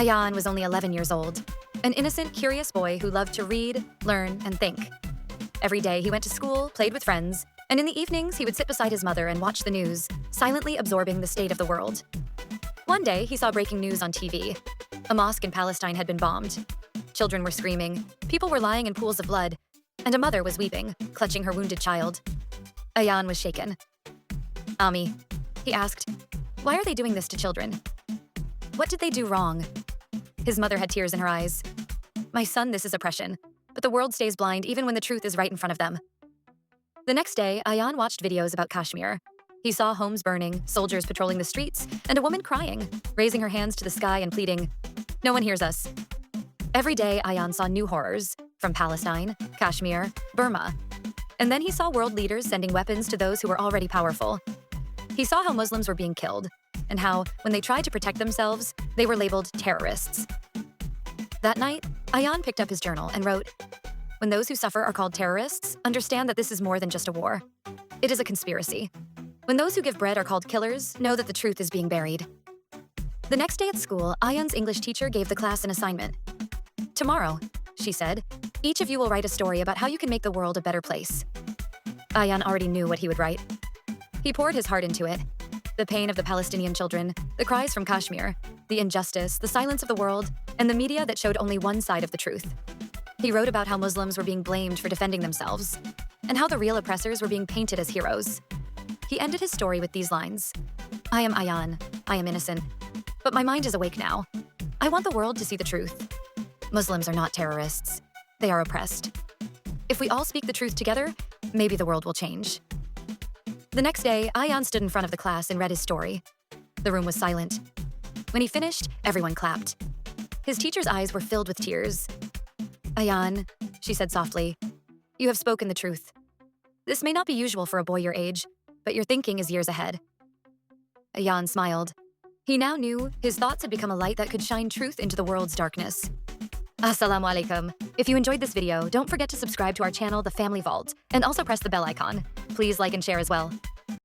Ayaan was only 11 years old, an innocent, curious boy who loved to read, learn, and think. Every day he went to school, played with friends, and in the evenings he would sit beside his mother and watch the news, silently absorbing the state of the world. One day he saw breaking news on TV. A mosque in Palestine had been bombed. Children were screaming, people were lying in pools of blood, and a mother was weeping, clutching her wounded child. Ayaan was shaken. "Ami," he asked, "why are they doing this to children? What did they do wrong?" His mother had tears in her eyes. "My son, this is oppression, but the world stays blind even when the truth is right in front of them." The next day, Ayaan watched videos about Kashmir. He saw homes burning, soldiers patrolling the streets, and a woman crying, raising her hands to the sky and pleading, "No one hears us." Every day, Ayaan saw new horrors, from Palestine, Kashmir, Burma. And then he saw world leaders sending weapons to those who were already powerful. He saw how Muslims were being killed, and how, when they tried to protect themselves, they were labeled terrorists. That night, Ayaan picked up his journal and wrote, "When those who suffer are called terrorists, understand that this is more than just a war. It is a conspiracy. When those who give bread are called killers, know that the truth is being buried." The next day at school, Ayaan's English teacher gave the class an assignment. "Tomorrow," she said, "each of you will write a story about how you can make the world a better place." Ayaan already knew what he would write. He poured his heart into it. The pain of the Palestinian children, the cries from Kashmir, the injustice, the silence of the world, and the media that showed only one side of the truth. He wrote about how Muslims were being blamed for defending themselves, and how the real oppressors were being painted as heroes. He ended his story with these lines, "I am Ayaan. I am innocent. But my mind is awake now. I want the world to see the truth. Muslims are not terrorists. They are oppressed. If we all speak the truth together, maybe the world will change." The next day, Ayaan stood in front of the class and read his story. The room was silent. When he finished, everyone clapped. His teacher's eyes were filled with tears. "Ayaan," she said softly, "you have spoken the truth. This may not be usual for a boy your age, but your thinking is years ahead." Ayaan smiled. He now knew his thoughts had become a light that could shine truth into the world's darkness. Assalamu alaikum. If you enjoyed this video, don't forget to subscribe to our channel, The Family Vault, and also press the bell icon. Please like and share as well.